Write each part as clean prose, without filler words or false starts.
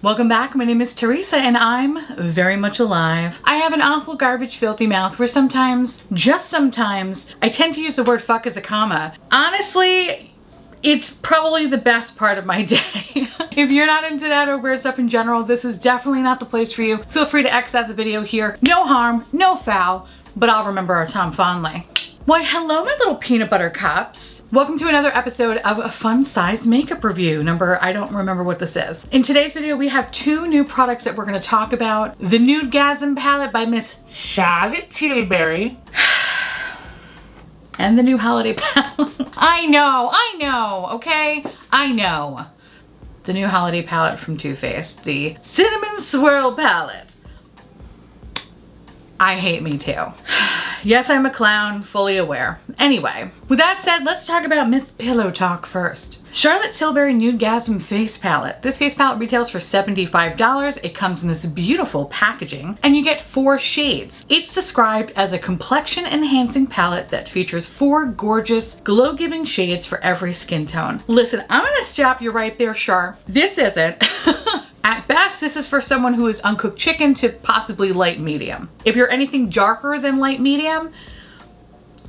Welcome back. My name is Teresa and I'm very much alive. I have an awful garbage filthy mouth where sometimes, just sometimes, I tend to use the word fuck as a comma. Honestly, it's probably the best part of my day. If you're not into that or weird stuff in general, this is definitely not the place for you. Feel free to X out the video here. No harm, no foul, but I'll remember our time fondly. Why, hello my little peanut butter cups. Welcome to another episode of a fun size makeup review. I don't remember what this is. In today's video, we have two new products that we're gonna talk about. The Nudegasm palette by Miss Charlotte Tilbury. And the new holiday palette. I know, okay? I know. The new holiday palette from Too Faced, the Cinnamon Swirl palette. I hate me too. Yes, I'm a clown, fully aware. Anyway, with that said, let's talk about Miss Pillow Talk first. Charlotte Tilbury Nudegasm Face Palette. This face palette retails for $75. It comes in this beautiful packaging and you get 4 shades. It's described as a complexion enhancing palette that features 4 gorgeous glow-giving shades for every skin tone. Listen, I'm gonna stop you right there, Char. This isn't. At best, this is for someone who is uncooked chicken to possibly light medium. If you're anything darker than light medium,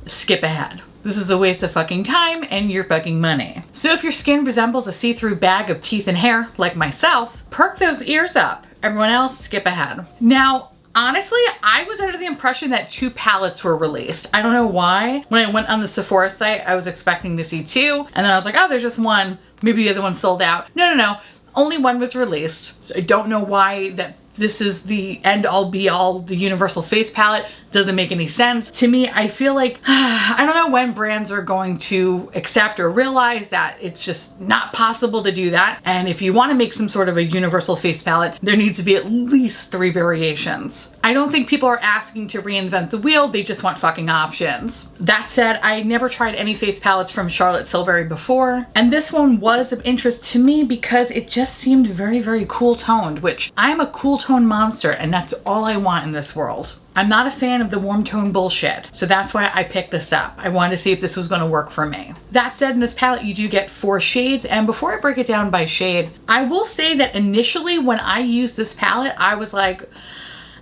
skip ahead. This is a waste of fucking time and your fucking money. So if your skin resembles a see-through bag of teeth and hair, like myself, perk those ears up. Everyone else, skip ahead. Now, honestly, I was under the impression that 2 palettes were released. I don't know why. When I went on the Sephora site, I was expecting to see 2, and then I was like, oh, there's just 1. Maybe the other one sold out. No. Only 1 was released. So I don't know why that this is the end all be all, the universal face palette. Doesn't make any sense. To me, I feel like, I don't know when brands are going to accept or realize that it's just not possible to do that. And if you want to make some sort of a universal face palette, there needs to be at least 3 variations. I don't think people are asking to reinvent the wheel, they just want fucking options. That said, I never tried any face palettes from Charlotte Tilbury before, and this one was of interest to me because it just seemed very, very cool toned, which I'm a cool tone monster and that's all I want in this world. I'm not a fan of the warm tone bullshit, so that's why I picked this up. I wanted to see if this was gonna work for me. That said, in this palette you do get 4 shades, and before I break it down by shade, I will say that initially when I used this palette, I was like,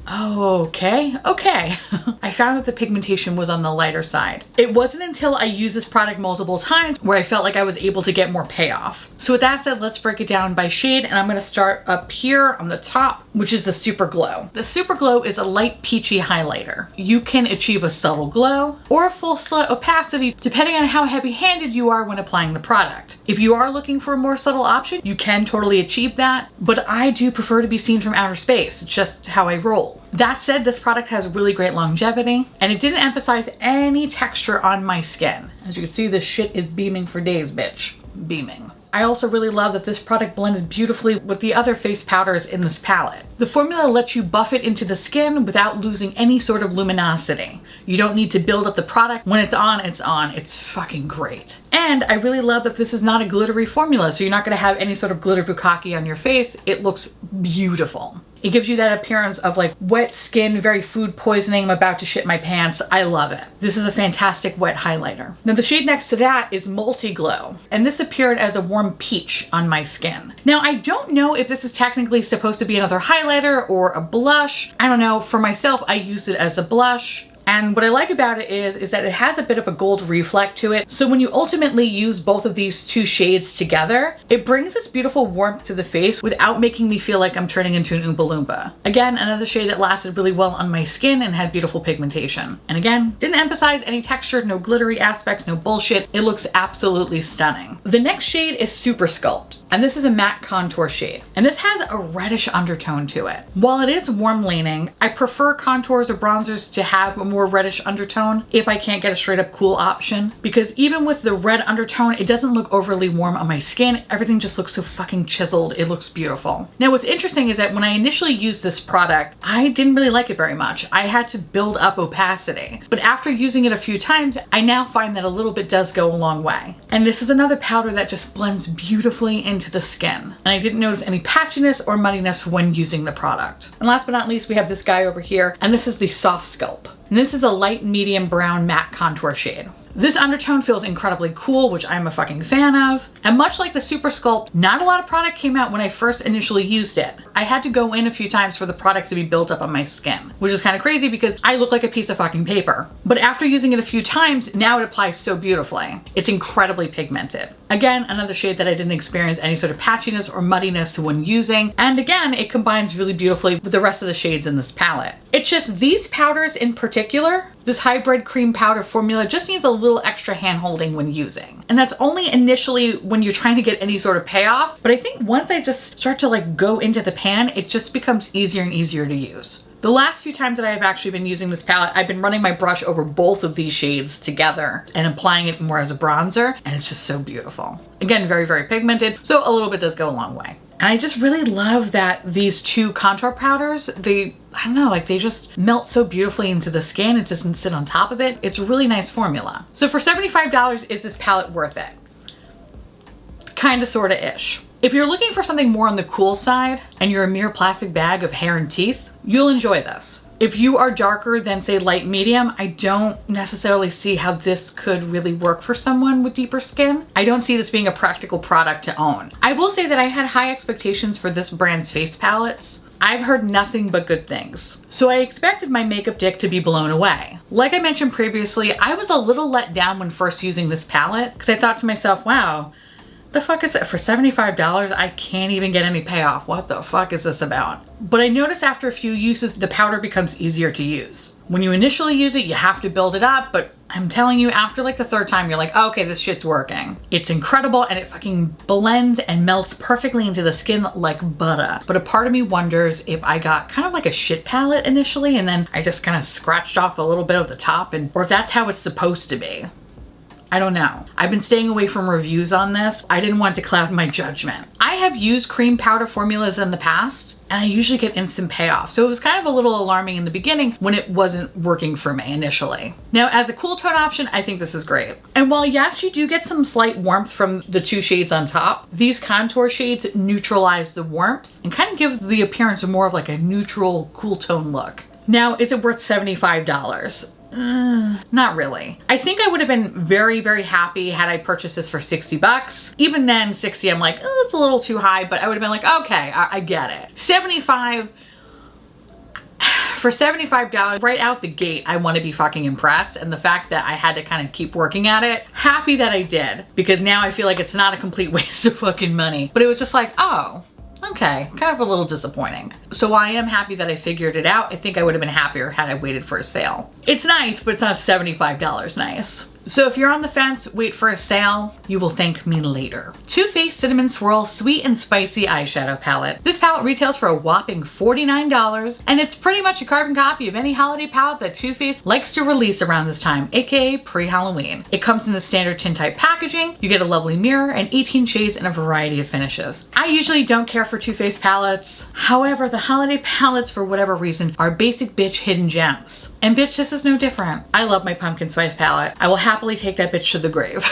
oh, okay. I found that the pigmentation was on the lighter side. It wasn't until I used this product multiple times where I felt like I was able to get more payoff. So with that said, let's break it down by shade, and I'm gonna start up here on the top, which is the Super Glow. The Super Glow is a light peachy highlighter. You can achieve a subtle glow or a full slut opacity depending on how heavy-handed you are when applying the product. If you are looking for a more subtle option, you can totally achieve that, but I do prefer to be seen from outer space. It's just how I roll. That said, this product has really great longevity and it didn't emphasize any texture on my skin. As you can see, this shit is beaming for days, bitch. Beaming. I also really love that this product blended beautifully with the other face powders in this palette. The formula lets you buff it into the skin without losing any sort of luminosity. You don't need to build up the product. When it's on, it's on. It's fucking great. And I really love that this is not a glittery formula, so you're not gonna have any sort of glitter bukkake on your face. It looks beautiful. It gives you that appearance of like wet skin, very food poisoning, I'm about to shit my pants. I love it. This is a fantastic wet highlighter. Now the shade next to that is Multi Glow, and this appeared as a warm peach on my skin. Now I don't know if this is technically supposed to be another highlighter or a blush. I don't know. For myself, I used it as a blush. And what I like about it is that it has a bit of a gold reflect to it. So when you ultimately use both of these 2 shades together, it brings this beautiful warmth to the face without making me feel like I'm turning into an Oompa Loompa. Again, another shade that lasted really well on my skin and had beautiful pigmentation. And again, didn't emphasize any texture, no glittery aspects, no bullshit. It looks absolutely stunning. The next shade is Super Sculpt, and this is a matte contour shade. And this has a reddish undertone to it. While it is warm leaning, I prefer contours or bronzers to have a more reddish undertone if I can't get a straight up cool option, because even with the red undertone, it doesn't look overly warm on my skin. Everything just looks so fucking chiseled. It looks beautiful. Now what's interesting is that when I initially used this product, I didn't really like it very much. I had to build up opacity, but after using it a few times, I now find that a little bit does go a long way. And this is another powder that just blends beautifully into the skin. And I didn't notice any patchiness or muddiness when using the product. And last but not least, we have this guy over here, and this is the Soft Sculpt. And this is a light medium brown matte contour shade. This undertone feels incredibly cool, which I'm a fucking fan of. And much like the Super Sculpt, not a lot of product came out when I first initially used it. I had to go in a few times for the product to be built up on my skin, which is kind of crazy because I look like a piece of fucking paper. But after using it a few times, now it applies so beautifully. It's incredibly pigmented. Again, another shade that I didn't experience any sort of patchiness or muddiness when using. And again, it combines really beautifully with the rest of the shades in this palette. It's just these powders in particular, this hybrid cream powder formula just needs a little extra hand holding when using. And that's only initially when you're trying to get any sort of payoff. But I think once I just start to like go into the pan, it just becomes easier and easier to use. The last few times that I've actually been using this palette, I've been running my brush over both of these shades together and applying it more as a bronzer, and it's just so beautiful. Again, very, very pigmented, so a little bit does go a long way. And I just really love that these two contour powders, I don't know, like they just melt so beautifully into the skin. It doesn't sit on top of it. It's a really nice formula. So for $75, is this palette worth it? Kinda, sorta ish. If you're looking for something more on the cool side and you're a mere plastic bag of hair and teeth, you'll enjoy this. If you are darker than say light medium, I don't necessarily see how this could really work for someone with deeper skin. I don't see this being a practical product to own. I will say that I had high expectations for this brand's face palettes. I've heard nothing but good things. So I expected my makeup dick to be blown away. Like I mentioned previously, I was a little let down when first using this palette because I thought to myself, wow, the fuck is it? For $75, I can't even get any payoff. What the fuck is this about? But I noticed after a few uses, the powder becomes easier to use. When you initially use it, you have to build it up, but I'm telling you, after like the third time, you're like, oh, okay, this shit's working. It's incredible, and it fucking blends and melts perfectly into the skin like butter. But a part of me wonders if I got kind of like a shit palette initially, and then I just kind of scratched off a little bit of the top, or if that's how it's supposed to be. I don't know. I've been staying away from reviews on this. I didn't want to cloud my judgment. I have used cream powder formulas in the past, and I usually get instant payoff. So it was kind of a little alarming in the beginning when it wasn't working for me initially. Now, as a cool tone option, I think this is great. And while yes, you do get some slight warmth from the two shades on top, these contour shades neutralize the warmth and kind of give the appearance of more of like a neutral, cool tone look. Now, is it worth $75? Not really. I think I would have been very, very happy had I purchased this for 60 bucks. Even then, 60, I'm like, oh, it's a little too high, but I would have been like, okay, I get it. 75, for $75, right out the gate, I want to be fucking impressed. And the fact that I had to kind of keep working at it, happy that I did, because now I feel like it's not a complete waste of fucking money. But it was just like, oh, okay, kind of a little disappointing. So while I am happy that I figured it out, I think I would have been happier had I waited for a sale. It's nice, but it's not $75 nice. So if you're on the fence, wait for a sale. You will thank me later. Too Faced Cinnamon Swirl Sweet and Spicy Eyeshadow Palette. This palette retails for a whopping $49, and it's pretty much a carbon copy of any holiday palette that Too Faced likes to release around this time, aka pre-Halloween. It comes in the standard tin type packaging. You get a lovely mirror and 18 shades in a variety of finishes. I usually don't care for Too Faced palettes. However, the holiday palettes, for whatever reason, are basic bitch hidden gems. And bitch, this is no different. I love my pumpkin spice palette. I will happily take that bitch to the grave.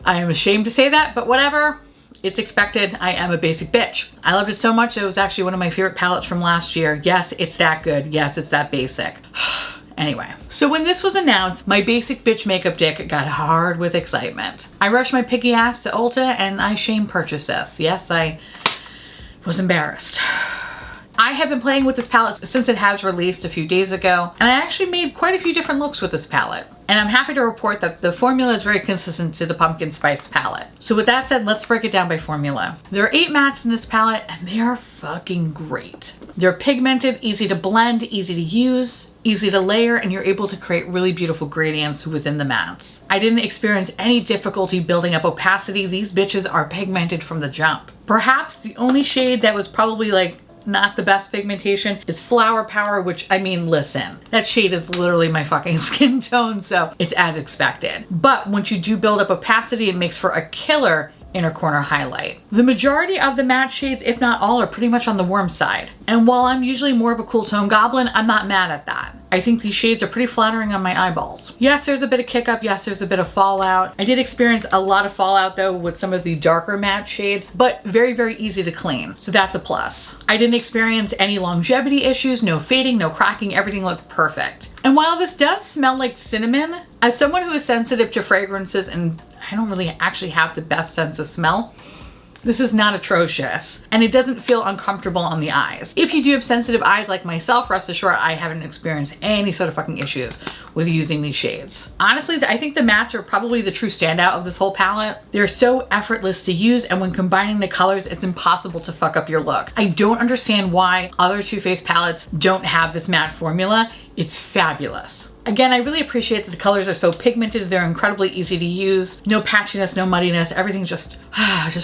I am ashamed to say that, but whatever. It's expected. I am a basic bitch. I loved it so much, it was actually one of my favorite palettes from last year. Yes, it's that good. Yes, it's that basic. Anyway, so when this was announced, my basic bitch makeup dick got hard with excitement. I rushed my piggy ass to Ulta and I shame purchased this. Yes, I was embarrassed. I have been playing with this palette since it has released a few days ago, and I actually made quite a few different looks with this palette. And I'm happy to report that the formula is very consistent to the pumpkin spice palette. So with that said, let's break it down by formula. There are 8 mattes in this palette, and they are fucking great. They're pigmented, easy to blend, easy to use, easy to layer, and you're able to create really beautiful gradients within the mattes. I didn't experience any difficulty building up opacity. These bitches are pigmented from the jump. Perhaps the only shade that was probably like not the best pigmentation is Flower Power, which, I mean, listen, that shade is literally my fucking skin tone, so it's as expected. But once you do build up opacity, it makes for a killer inner corner highlight. The majority of the matte shades, if not all, are pretty much on the warm side. And while I'm usually more of a cool tone goblin, I'm not mad at that. I think these shades are pretty flattering on my eyeballs. Yes, there's a bit of kick up. Yes, there's a bit of fallout. I did experience a lot of fallout though with some of the darker matte shades, but very, very easy to clean. So that's a plus. I didn't experience any longevity issues, no fading, no cracking, everything looked perfect. And while this does smell like cinnamon, as someone who is sensitive to fragrances, and I don't really actually have the best sense of smell, this is not atrocious, and it doesn't feel uncomfortable on the eyes. If you do have sensitive eyes like myself, rest assured I haven't experienced any sort of fucking issues with using these shades. Honestly, I think the mattes are probably the true standout of this whole palette. They're so effortless to use, and when combining the colors, it's impossible to fuck up your look. I don't understand why other Too Faced palettes don't have this matte formula. It's fabulous. Again, I really appreciate that the colors are so pigmented. They're incredibly easy to use. No patchiness, no muddiness. Everything just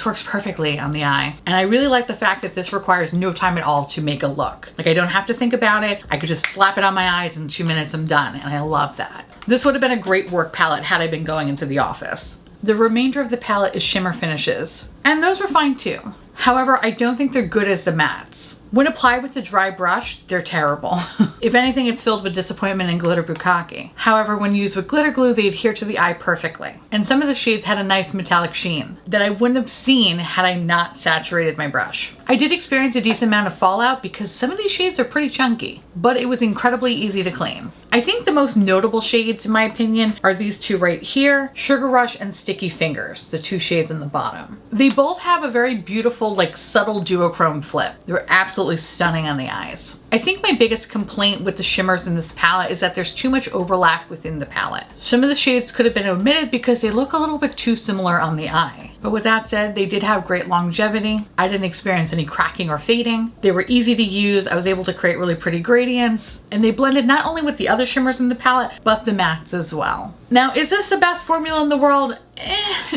works perfectly on the eye. And I really like the fact that this requires no time at all to make a look. Like, I don't have to think about it. I could just slap it on my eyes and in 2 minutes I'm done. And I love that. This would have been a great work palette had I been going into the office. The remainder of the palette is shimmer finishes. And those were fine too. However, I don't think they're good as the mattes. When applied with a dry brush, they're terrible. If anything, it's filled with disappointment and glitter bukkake. However, when used with glitter glue, they adhere to the eye perfectly. And some of the shades had a nice metallic sheen that I wouldn't have seen had I not saturated my brush. I did experience a decent amount of fallout because some of these shades are pretty chunky, but it was incredibly easy to clean. I think the most notable shades, in my opinion, are these two right here, Sugar Rush and Sticky Fingers, the two shades in the bottom. They both have a very beautiful, like, subtle duochrome flip. They're absolutely stunning on the eyes. I think my biggest complaint with the shimmers in this palette is that there's too much overlap within the palette. Some of the shades could have been omitted because they look a little bit too similar on the eye. But with that said, they did have great longevity. I didn't experience any cracking or fading. They were easy to use. I was able to create really pretty gradients, and they blended not only with the other shimmers in the palette, but the mattes as well. Now, is this the best formula in the world?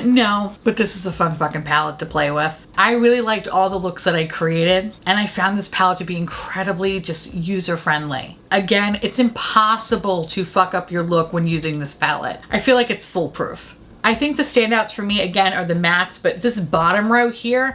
No, but this is a fun fucking palette to play with. I really liked all the looks that I created, and I found this palette to be incredibly just user-friendly. Again, it's impossible to fuck up your look when using this palette. I feel like it's foolproof. I think the standouts for me, again, are the mattes, but this bottom row here,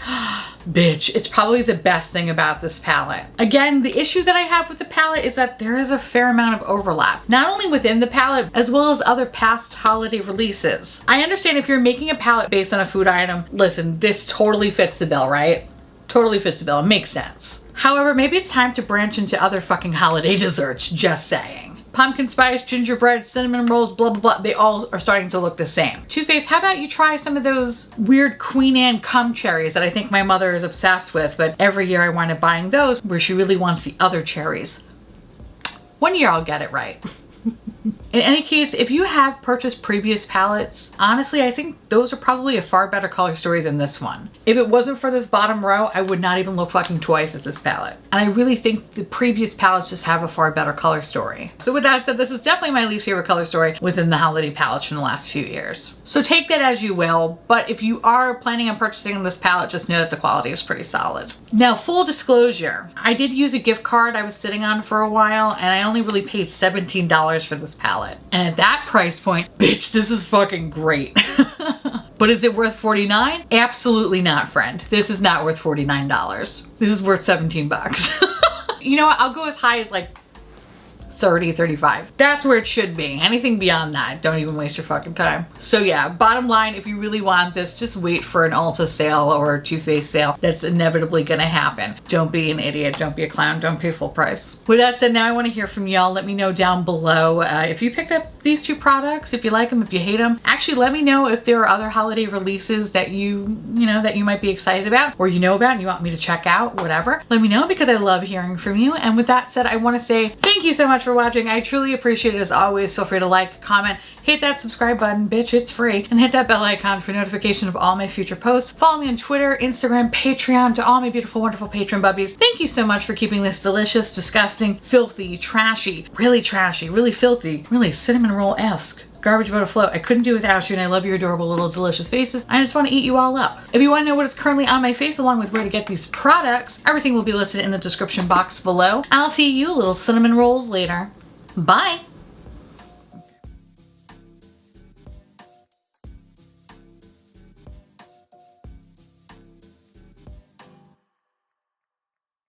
bitch, it's probably the best thing about this palette. Again, the issue that I have with the palette is that there is a fair amount of overlap, not only within the palette, as well as other past holiday releases. I understand if you're making a palette based on a food item, listen, this totally fits the bill, right? Totally fits the bill, it makes sense. However, maybe it's time to branch into other fucking holiday desserts, just saying. Pumpkin spice, gingerbread, cinnamon rolls, blah, blah, blah. They all are starting to look the same. Too Faced, how about you try some of those weird Queen Anne cum cherries that I think my mother is obsessed with, but every year I wind up buying those where she really wants the other cherries. One year I'll get it right. In any case, if you have purchased previous palettes, honestly, I think those are probably a far better color story than this one. If it wasn't for this bottom row, I would not even look fucking twice at this palette. And I really think the previous palettes just have a far better color story. So with that said, this is definitely my least favorite color story within the holiday palettes from the last few years. So take that as you will, but if you are planning on purchasing this palette, just know that the quality is pretty solid. Now, full disclosure, I did use a gift card I was sitting on for a while, and I only really paid $17 for this palette. And at that price point, bitch, this is fucking great. But is it worth $49? Absolutely not, friend. This is not worth $49. This is worth 17 bucks. You know what? I'll go as high as like 30, 35. That's where it should be. Anything beyond that, don't even waste your fucking time. So yeah, bottom line, if you really want this, just wait for an Ulta sale or a Too Faced sale. That's inevitably gonna happen. Don't be an idiot, don't be a clown, don't pay full price. With that said, now I wanna hear from y'all. Let me know down below if you picked up these two products, if you like them, if you hate them. Actually, let me know if there are other holiday releases that you might be excited about, or you know about and you want me to check out, whatever. Let me know because I love hearing from you. And with that said, I wanna say thank you so much for watching. I truly appreciate it as always. Feel free to like, comment, hit that subscribe button, bitch, it's free, and hit that bell icon for notification of all my future posts. Follow me on Twitter, Instagram, Patreon. To all my beautiful, wonderful patron bubbies, thank you so much for keeping this delicious, disgusting, filthy, trashy, really filthy, really cinnamon roll-esque garbage boat afloat. I couldn't do without you, and I love your adorable little delicious faces. I just want to eat you all up. If you want to know what is currently on my face along with where to get these products, everything will be listed in the description box below. I'll see you little cinnamon rolls later. Bye.